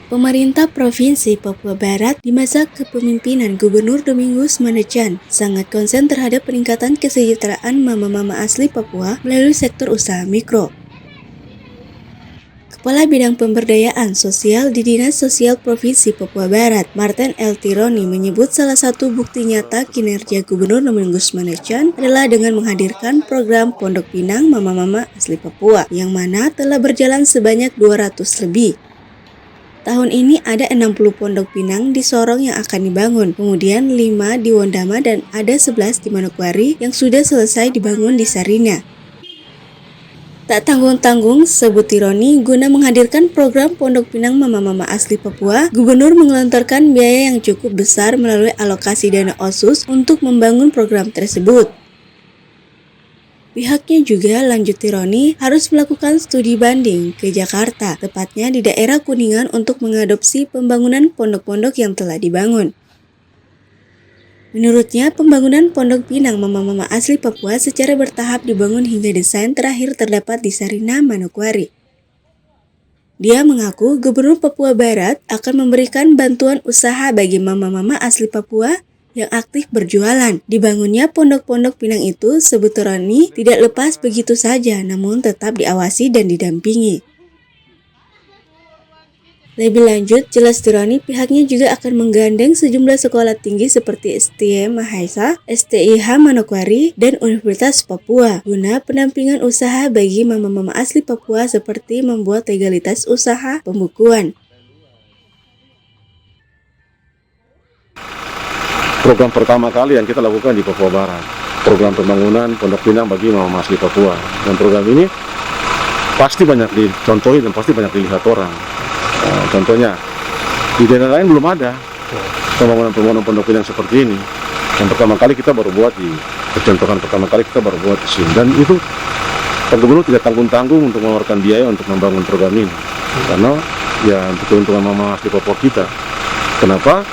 Pemerintah Provinsi Papua Barat di masa kepemimpinan Gubernur Domingus Manechan sangat konsen terhadap peningkatan kesejahteraan mama-mama asli Papua melalui sektor usaha mikro. Kepala Bidang Pemberdayaan Sosial di Dinas Sosial Provinsi Papua Barat, Martin L. Tironi, menyebut salah satu bukti nyata kinerja Gubernur Domingus Manechan adalah dengan menghadirkan program Pondok Pinang Mama-Mama Asli Papua, yang mana telah berjalan sebanyak 200 lebih. Tahun ini ada 60 pondok pinang di Sorong yang akan dibangun, kemudian 5 di Wondama dan ada 11 di Manokwari yang sudah selesai dibangun di Sarina. Tak tanggung-tanggung, sebut Tironi, guna menghadirkan program Pondok Pinang Mama-Mama Asli Papua, Gubernur mengelontorkan biaya yang cukup besar melalui alokasi dana OSUS untuk membangun program tersebut. Pihaknya juga, lanjut Tironi, harus melakukan studi banding ke Jakarta, tepatnya di daerah Kuningan untuk mengadopsi pembangunan pondok-pondok yang telah dibangun. Menurutnya, pembangunan Pondok Pinang Mama-Mama Asli Papua secara bertahap dibangun hingga desain terakhir terdapat di Sarina, Manokwari. Dia mengaku Gubernur Papua Barat akan memberikan bantuan usaha bagi mama-mama asli Papua yang aktif berjualan. Dibangunnya pondok-pondok pinang itu, sebut Tironi, tidak lepas begitu saja, namun tetap diawasi dan didampingi. Lebih lanjut, jelas Tironi, pihaknya juga akan menggandeng sejumlah sekolah tinggi seperti STM Mahesa, STIH Manokwari, dan Universitas Papua, guna pendampingan usaha bagi mama-mama asli Papua seperti membuat legalitas usaha pembukuan. Program pertama kali yang kita lakukan di Papua Barat, program pembangunan Pondok Pinang bagi mama asli Papua. Dan program ini pasti banyak dicontohi dan pasti banyak dilihat orang. Contohnya, di daerah lain belum ada pembangunan Pondok Pinang seperti ini. Yang pertama kali kita baru buat pertama kali kita baru buat di sini. Dan itu Pak Gubernur tidak tanggung-tanggung untuk mengeluarkan biaya untuk membangun program ini. Karena ya untuk keuntungan mama asli Papua kita. Kenapa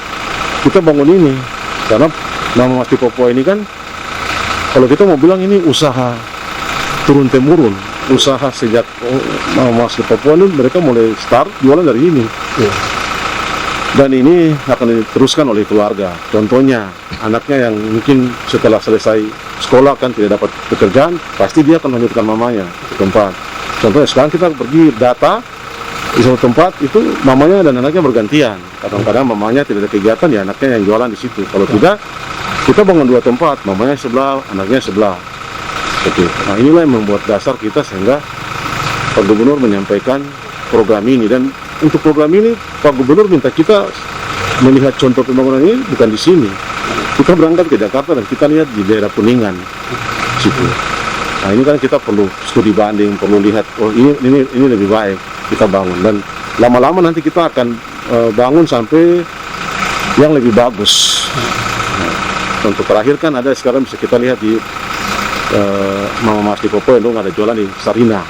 kita bangun ini? Karena nama Masjid Papua ini kan, kalau kita mau bilang ini usaha turun-temurun, usaha sejak Masjid Papua ini mereka mulai start jualan dari ini. Dan ini akan diteruskan oleh keluarga. Contohnya, anaknya yang mungkin setelah selesai sekolah kan tidak dapat pekerjaan, pasti dia akan melanjutkan mamanya ke tempat. Contohnya sekarang kita pergi data, di suatu tempat itu mamanya dan anaknya bergantian. Kadang-kadang mamanya tidak ada kegiatan, ya anaknya yang jualan di situ. Kalau tidak, kita bangun 2 tempat, mamanya sebelah, anaknya sebelah. Oke. Nah, inilah yang membuat dasar kita sehingga Pak Gubernur menyampaikan program ini. Dan untuk program ini Pak Gubernur minta kita melihat contoh pembangunan ini bukan di sini. Kita berangkat ke Jakarta dan kita lihat di daerah Kuningan situ. Nah, ini kan kita perlu studi banding, perlu lihat oh ini lebih baik kita bangun, dan lama-lama nanti kita akan bangun sampai yang lebih bagus. Nah, contoh terakhir kan ada sekarang bisa kita lihat di Mama Asli Papua yang ada jualan di Sarina,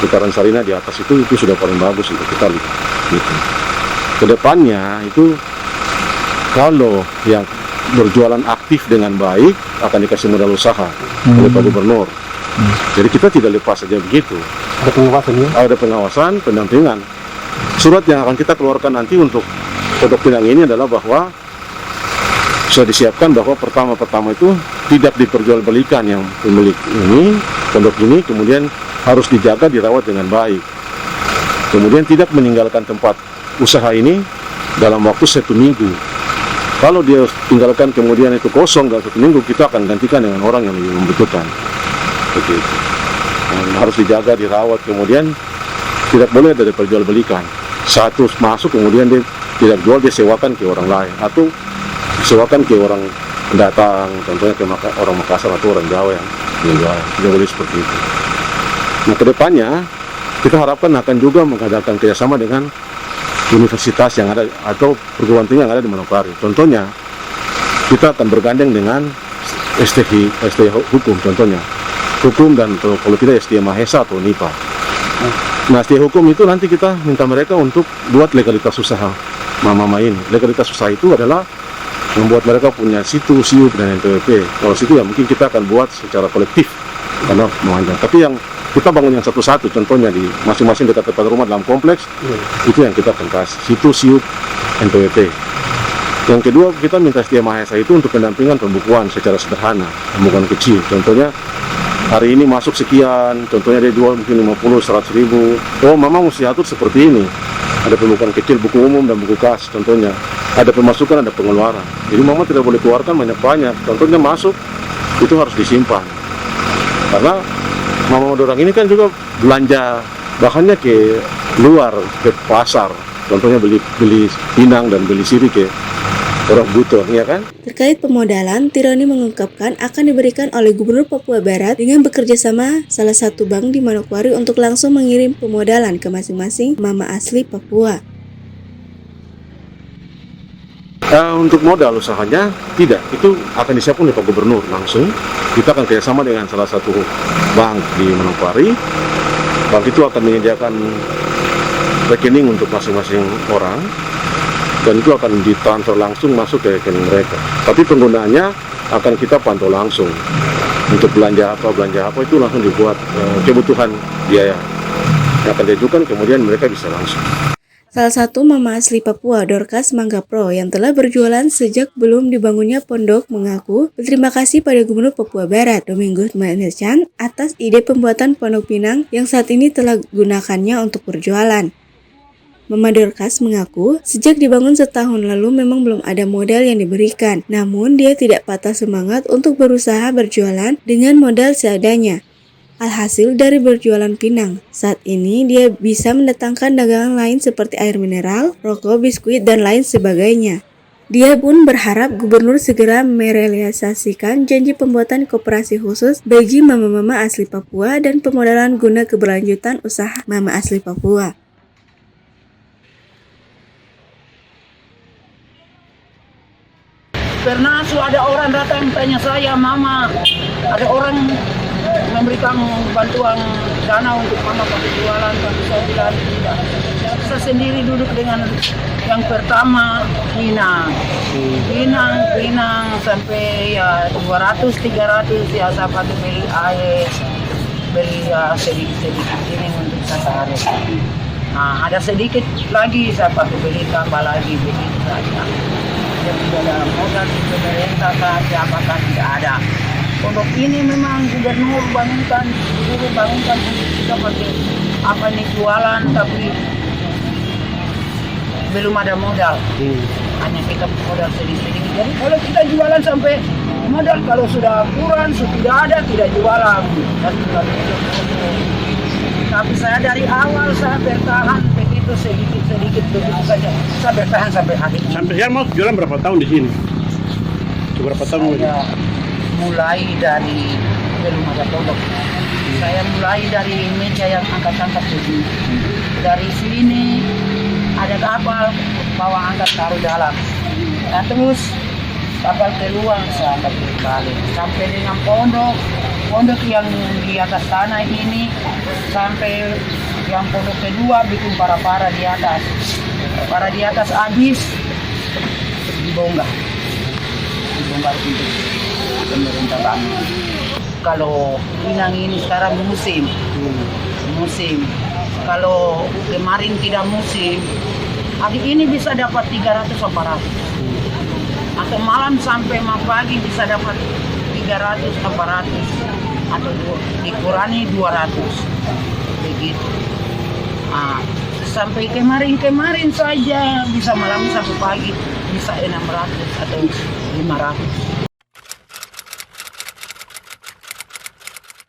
putaran Sarina di atas itu sudah paling bagus untuk kita lihat. Gitu. Kedepannya itu kalau yang berjualan aktif dengan baik akan dikasih modal usaha oleh Pak Gubernur. Jadi kita tidak lepas saja begitu. Ada pengawasan ya? Ada pengawasan, pendampingan. Surat yang akan kita keluarkan nanti untuk Pondok Pinang ini adalah bahwa sudah disiapkan bahwa pertama itu tidak diperjualbelikan yang pemilik ini, pondok ini, kemudian harus dijaga, dirawat dengan baik. Kemudian tidak meninggalkan tempat usaha ini dalam waktu 1 minggu. Kalau dia tinggalkan kemudian itu kosong dalam 1 minggu, kita akan gantikan dengan orang yang lebih membutuhkan. Begitu. Harus dijaga, dirawat, kemudian tidak boleh ada diperjualbelikan. Satu masuk kemudian dia tidak jual, dia sewakan ke orang lain atau sewakan ke orang pendatang, contohnya ke orang Makassar atau orang Jawa yang menjual. Tidak boleh seperti itu. Nah, kedepannya kita harapkan akan juga mengadakan kerjasama dengan universitas yang ada atau perguruan tinggi yang ada di Manokwari. Contohnya kita akan bergandeng dengan STI hukum, contohnya hukum, dan kalau tidak STI Mahesa atau NIPA. Nah, STI hukum itu nanti kita minta mereka untuk buat legalitas usaha mama-mama ini. Legalitas usaha itu adalah membuat mereka punya situ, SIUP, dan NPWP. Kalau situ ya mungkin kita akan buat secara kolektif karena memanjang. Tapi yang kita bangun yang satu-satu, contohnya di masing-masing dekat depan rumah dalam kompleks, itu yang kita akan kasih. Situ SIUP NPWP. Yang kedua, kita minta Setia Mahesa itu untuk pendampingan pembukuan secara sederhana, pembukuan kecil. Contohnya, hari ini masuk sekian, contohnya dia jual mungkin 50, 100 ribu. Oh, mama mesti atur seperti ini. Ada pembukuan kecil, buku umum dan buku kas, contohnya. Ada pemasukan, ada pengeluaran. Jadi mama tidak boleh keluarkan banyak-banyak. Contohnya masuk, itu harus disimpan. Karena mama orang ini kan juga belanja bahannya ke luar, ke pasar. Contohnya beli pinang dan beli sirih ke orang butuh, ya kan? Terkait pemodalan, Tironi mengungkapkan akan diberikan oleh Gubernur Papua Barat dengan bekerja sama salah satu bank di Manokwari untuk langsung mengirim pemodalan ke masing-masing mama asli Papua. Untuk modal usahanya, tidak. Itu akan disiapkan oleh Pak Gubernur langsung. Kita akan kerjasama dengan salah satu bank di Manokwari. Bank itu akan menyediakan rekening untuk masing-masing orang. Dan itu akan ditransfer langsung masuk ke rekening mereka. Tapi penggunaannya akan kita pantau langsung. Untuk belanja apa itu langsung dibuat kebutuhan biaya. Yang akan diajukan kemudian mereka bisa langsung. Salah satu mama asli Papua, Dorcas Manggapro, yang telah berjualan sejak belum dibangunnya pondok, mengaku berterima kasih pada Gubernur Papua Barat, Domingus Manechan, atas ide pembuatan pondok pinang yang saat ini telah gunakannya untuk berjualan. Mama Dorcas mengaku, sejak dibangun setahun lalu memang belum ada modal yang diberikan, namun dia tidak patah semangat untuk berusaha berjualan dengan modal seadanya. Alhasil dari berjualan pinang, saat ini dia bisa mendatangkan dagangan lain seperti air mineral, rokok, biskuit, dan lain sebagainya. Dia pun berharap gubernur segera merealisasikan janji pembuatan koperasi khusus bagi mama-mama asli Papua dan pemodalan guna keberlanjutan usaha mama asli Papua. Pernah ada orang datang tanya saya, mama, ada orang memberikan bantuan dana untuk mama pakai jualan, tapi saya bilang tidak. Saya sendiri duduk dengan yang pertama pinang sampai ya 200-300 ya saya pakai beli air, beli sedikit ini untuk sehari. Nah, ada sedikit lagi saya pakai beli tambah lagi begitu saja. Jadi tidak ada modal di pemerintah saja, apakah tidak ada. Pondok ini memang gubernur bangunkan untuk kita pakai apa nih jualan, tapi belum ada modal. Hanya kita modal sedikit. Jadi kalau kita jualan sampai modal, kalau sudah kurang, sudah ada tidak jualan. Tapi saya dari awal saya bertahan begitu sedikit begitu saja. Saya bertahan sampai akhir. Sampai sekarang mau jualan berapa tahun di sini? Berapa tahun? Saya mulai dari belum ada pondok. Saya mulai dari meja yang angkat-angkat begini. Dari sini ada kapal bawa angkat taruh dalam. Nah terus kapal keluar saya angkat balik sampai dengan pondok yang di atas tanah ini, sampai yang pondok kedua bikin para di atas. Para di atas habis dibongkar untuk pemerintah bangun. Kalau pinang ini sekarang musim. Kalau kemarin tidak musim, hari ini bisa dapat 300 400. Atau malam sampai pagi bisa dapat 300 400 atau dikurangi 200 begitu. Sampai kemarin saja bisa malam sampai pagi bisa 600 atau 500.